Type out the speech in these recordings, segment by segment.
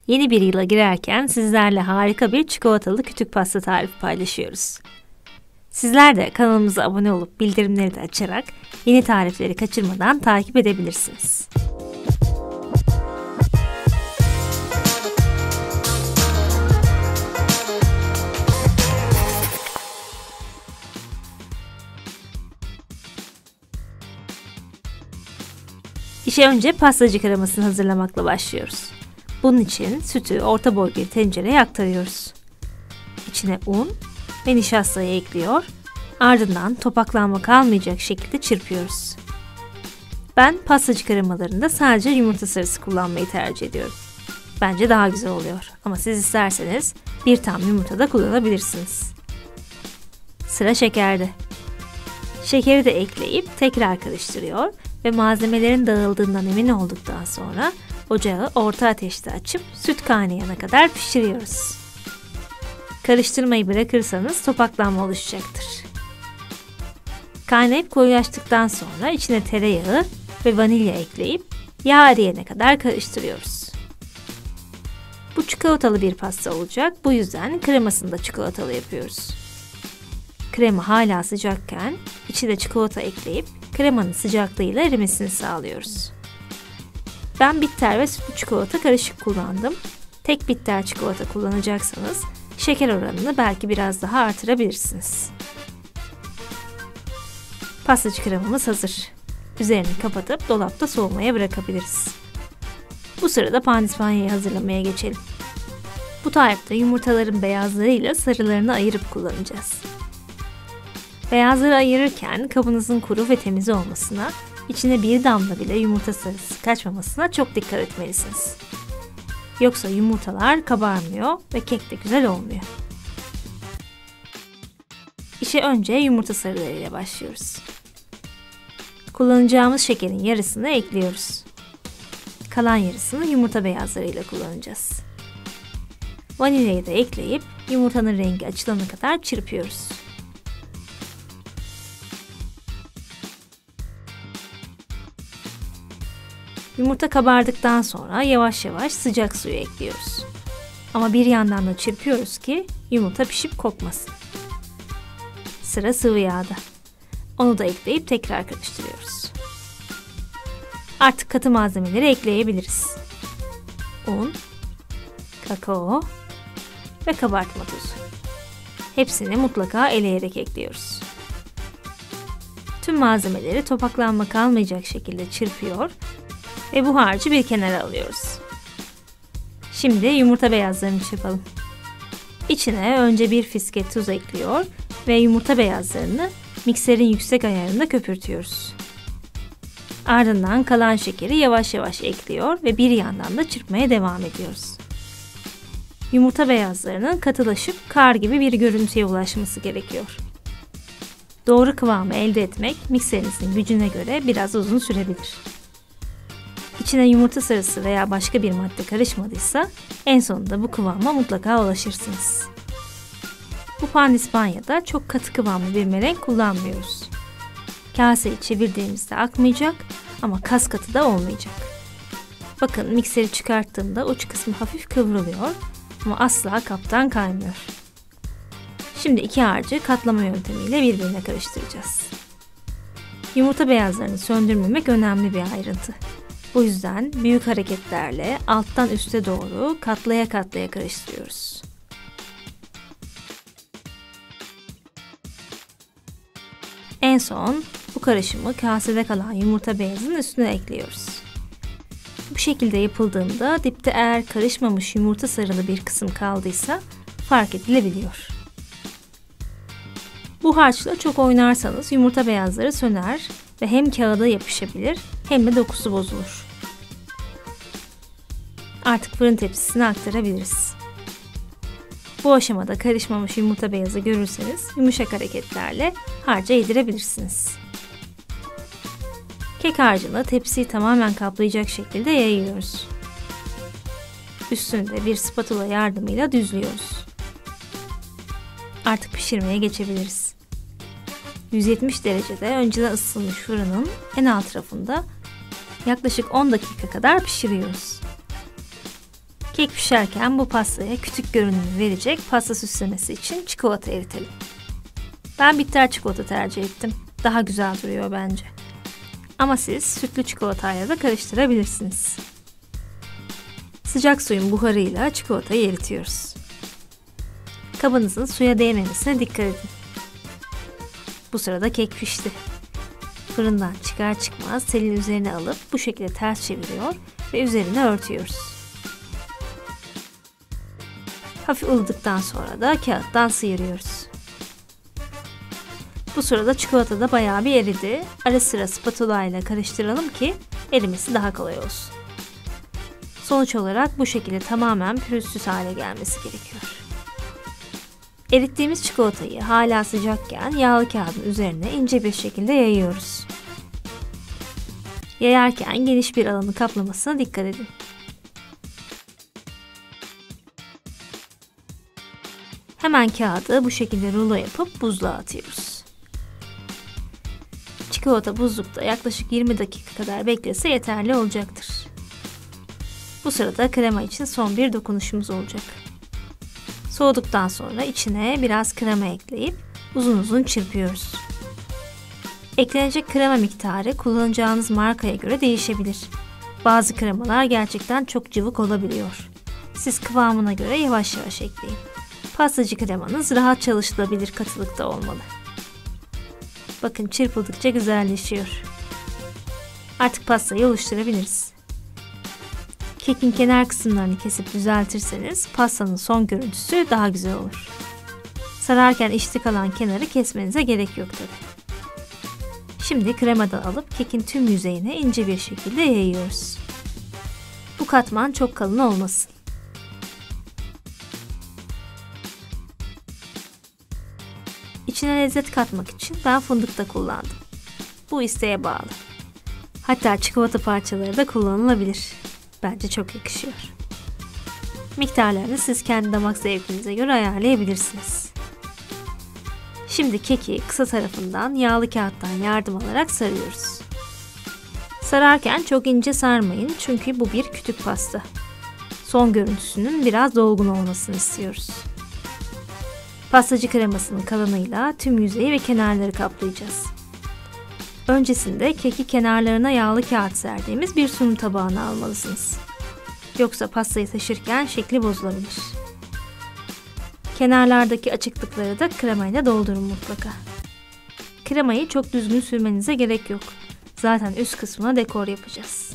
Yeni bir yıla girerken sizlerle harika bir çikolatalı kütük pasta tarifi paylaşıyoruz. Sizler de kanalımıza abone olup bildirimleri de açarak yeni tarifleri kaçırmadan takip edebilirsiniz. İşe önce pastacı kremasını hazırlamakla başlıyoruz. Bunun için sütü orta boy bir tencereye aktarıyoruz. İçine un ve nişastayı ekliyor, ardından topaklanma kalmayacak şekilde çırpıyoruz. Ben pastacı kremalarında sadece yumurta sarısı kullanmayı tercih ediyorum. Bence daha güzel oluyor ama siz isterseniz bir tam yumurta da kullanabilirsiniz. Sıra şekerde. Şekeri de ekleyip tekrar karıştırıyor ve malzemelerin dağıldığından emin olduktan sonra ocağı orta ateşte açıp süt kaynayana kadar pişiriyoruz. Karıştırmayı bırakırsanız topaklanma oluşacaktır. Kaynayıp koyulaştıktan sonra içine tereyağı ve vanilya ekleyip yağ eriyene kadar karıştırıyoruz. Bu çikolatalı bir pasta olacak, bu yüzden kremasını da çikolatalı yapıyoruz. Krema hala sıcakken içine çikolata ekleyip kremanın sıcaklığıyla erimesini sağlıyoruz. Ben bitter ve sütlü çikolata karışık kullandım. Tek bitter çikolata kullanacaksanız şeker oranını belki biraz daha artırabilirsiniz. Pastacı kremamız hazır. Üzerini kapatıp dolapta soğumaya bırakabiliriz. Bu sırada pandispanyayı hazırlamaya geçelim. Bu tarifte yumurtaların beyazlarıyla sarılarını ayırıp kullanacağız. Beyazları ayırırken kabınızın kuru ve temiz olmasına, içine bir damla bile yumurta sarısı kaçmamasına çok dikkat etmelisiniz. Yoksa yumurtalar kabarmıyor ve kek de güzel olmuyor. İşe önce yumurta sarılarıyla başlıyoruz. Kullanacağımız şekerin yarısını ekliyoruz. Kalan yarısını yumurta beyazlarıyla kullanacağız. Vanilyayı da ekleyip yumurtanın rengi açılana kadar çırpıyoruz. Yumurta kabardıktan sonra yavaş yavaş sıcak suyu ekliyoruz. Ama bir yandan da çırpıyoruz ki yumurta pişip kokmasın. Sıra sıvı yağda. Onu da ekleyip tekrar karıştırıyoruz. Artık katı malzemeleri ekleyebiliriz. Un, kakao ve kabartma tozu. Hepsini mutlaka eleyerek ekliyoruz. Tüm malzemeleri topaklanma kalmayacak şekilde çırpıyor ve bu harcı bir kenara alıyoruz. Şimdi yumurta beyazlarını çırpalım. İçine önce bir fiske tuz ekliyor ve yumurta beyazlarını mikserin yüksek ayarında köpürtüyoruz. Ardından kalan şekeri yavaş yavaş ekliyor ve bir yandan da çırpmaya devam ediyoruz. Yumurta beyazlarının katılaşıp kar gibi bir görüntüye ulaşması gerekiyor. Doğru kıvamı elde etmek mikserinizin gücüne göre biraz uzun sürebilir. İçine yumurta sarısı veya başka bir madde karışmadıysa en sonunda bu kıvama mutlaka ulaşırsınız. Bu pandispanyada çok katı kıvamlı bir merenk kullanmıyoruz. Kaseyi çevirdiğimizde akmayacak ama kas katı da olmayacak. Bakın mikseri çıkarttığımda uç kısmı hafif kıvrılıyor ama asla kaptan kaymıyor. Şimdi iki harcı katlama yöntemiyle birbirine karıştıracağız. Yumurta beyazlarını söndürmemek önemli bir ayrıntı. Bu yüzden büyük hareketlerle alttan üste doğru katlaya katlaya karıştırıyoruz. En son bu karışımı kasede kalan yumurta beyazının üstüne ekliyoruz. Bu şekilde yapıldığında dipte eğer karışmamış yumurta sarılı bir kısım kaldıysa fark edilebiliyor. Bu harçla çok oynarsanız yumurta beyazları söner ve hem kağıda yapışabilir hem de dokusu bozulur. Artık fırın tepsisine aktarabiliriz. Bu aşamada karışmamış yumurta beyazı görürseniz yumuşak hareketlerle harca yedirebilirsiniz. Kek harcını tepsiyi tamamen kaplayacak şekilde yayıyoruz. Üstünü de bir spatula yardımıyla düzlüyoruz. Artık pişirmeye geçebiliriz. 170 derecede önceden ısıtılmış fırının en alt tarafında yaklaşık 10 dakika kadar pişiriyoruz. Kek pişerken bu pastaya kütük görünümü verecek pasta süslemesi için çikolata eritelim. Ben bitter çikolata tercih ettim. Daha güzel duruyor bence. Ama siz sütlü çikolatayla da karıştırabilirsiniz. Sıcak suyun buharıyla çikolatayı eritiyoruz. Kabınızın suya değmemesine dikkat edin. Bu sırada kek pişti. Fırından çıkar çıkmaz telin üzerine alıp bu şekilde ters çeviriyor ve üzerine örtüyoruz. Hafif ılıdıktan sonra da kağıttan sıyırıyoruz. Bu sırada çikolata da bayağı bir eridi. Ara sıra spatula ile karıştıralım ki erimesi daha kolay olsun. Sonuç olarak bu şekilde tamamen pürüzsüz hale gelmesi gerekiyor. Erittiğimiz çikolatayı hala sıcakken yağlı kağıdın üzerine ince bir şekilde yayıyoruz. Yayarken geniş bir alanı kaplamasına dikkat edin. Hemen kağıdı bu şekilde rulo yapıp buzluğa atıyoruz. Çikolata buzlukta yaklaşık 20 dakika kadar beklese yeterli olacaktır. Bu sırada krema için son bir dokunuşumuz olacak. Soğuduktan sonra içine biraz krema ekleyip uzun uzun çırpıyoruz. Eklenecek krema miktarı kullanacağınız markaya göre değişebilir. Bazı kremalar gerçekten çok cıvık olabiliyor. Siz kıvamına göre yavaş yavaş ekleyin. Pastacı kremanız rahat çalışılabilir katılıkta olmalı. Bakın çırpıldıkça güzelleşiyor. Artık pastayı oluşturabiliriz. Kekin kenar kısımlarını kesip düzeltirseniz pastanın son görüntüsü daha güzel olur. Sararken içte kalan kenarı kesmenize gerek yok tabi. Şimdi kremadan alıp kekin tüm yüzeyine ince bir şekilde yayıyoruz. Bu katman çok kalın olmasın. İçine lezzet katmak için ben fındık da kullandım. Bu isteğe bağlı. Hatta çikolata parçaları da kullanılabilir. Bence çok yakışıyor. Miktarlarını siz kendi damak zevkinize göre ayarlayabilirsiniz. Şimdi keki kısa tarafından yağlı kağıttan yardım alarak sarıyoruz. Sararken çok ince sarmayın çünkü bu bir kütük pasta. Son görüntüsünün biraz dolgun olmasını istiyoruz. Pastacı kremasının kalanıyla tüm yüzeyi ve kenarları kaplayacağız. Öncesinde keki kenarlarına yağlı kağıt serdiğimiz bir sunum tabağına almalısınız. Yoksa pastayı taşırken şekli bozulabilir. Kenarlardaki açıklıkları da kremayla doldurun mutlaka. Kremayı çok düzgün sürmenize gerek yok. Zaten üst kısmına dekor yapacağız.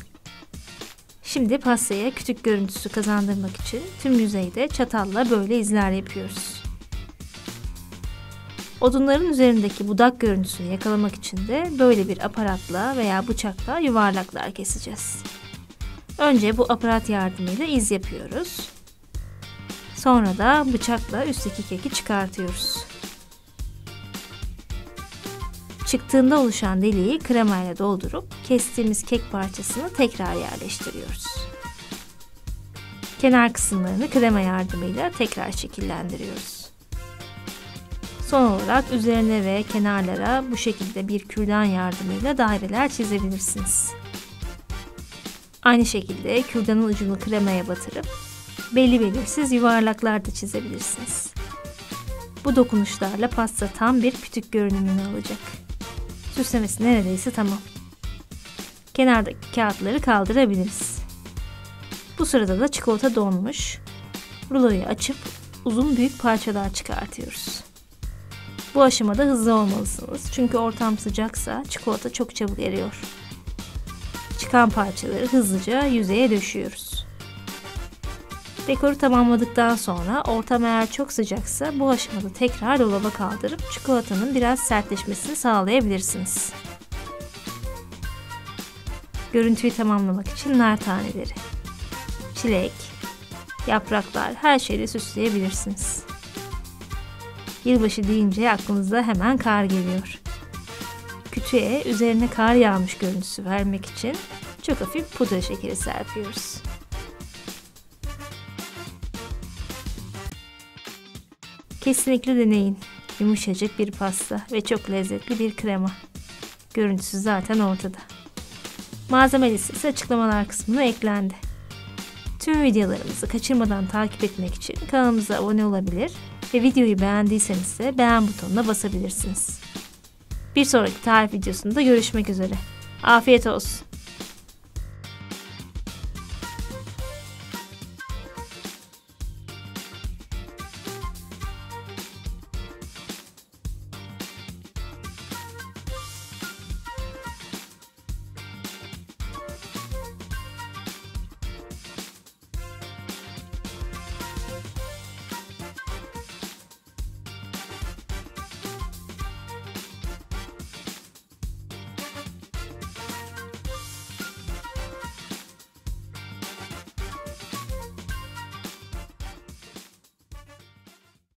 Şimdi pastaya kütük görüntüsü kazandırmak için tüm yüzeyde çatalla böyle izler yapıyoruz. Odunların üzerindeki budak görüntüsünü yakalamak için de böyle bir aparatla veya bıçakla yuvarlaklar keseceğiz. Önce bu aparat yardımıyla iz yapıyoruz. Sonra da bıçakla üstteki keki çıkartıyoruz. Çıktığında oluşan deliği kremayla doldurup kestiğimiz kek parçasını tekrar yerleştiriyoruz. Kenar kısımlarını krema yardımıyla tekrar şekillendiriyoruz. Son olarak üzerine ve kenarlara bu şekilde bir kürdan yardımıyla daireler çizebilirsiniz. Aynı şekilde kürdanın ucunu kremaya batırıp belli belirsiz yuvarlaklar da çizebilirsiniz. Bu dokunuşlarla pasta tam bir kütük görünümünü alacak. Süslemesi neredeyse tamam. Kenardaki kağıtları kaldırabiliriz. Bu sırada da çikolata donmuş. Ruloyu açıp uzun büyük parçalar çıkartıyoruz. Bu aşamada hızlı olmalısınız çünkü ortam sıcaksa çikolata çok çabuk eriyor. Çıkan parçaları hızlıca yüzeye döşüyoruz. Dekoru tamamladıktan sonra ortam eğer çok sıcaksa bu aşamada tekrar dolaba kaldırıp çikolatanın biraz sertleşmesini sağlayabilirsiniz. Görüntüyü tamamlamak için nar taneleri, çilek, yapraklar her şeyle süsleyebilirsiniz. Yılbaşı deyince aklınıza hemen kar geliyor. Kütüğe üzerine kar yağmış görüntüsü vermek için çok hafif pudra şekeri serpiyoruz. Kesinlikle deneyin. Yumuşacık bir pasta ve çok lezzetli bir krema. Görüntüsü zaten ortada. Malzeme listesi açıklamalar kısmına eklendi. Tüm videolarımızı kaçırmadan takip etmek için kanalımıza abone olabilir ve videoyu beğendiyseniz de beğen butonuna basabilirsiniz. Bir sonraki tarif videosunda görüşmek üzere. Afiyet olsun.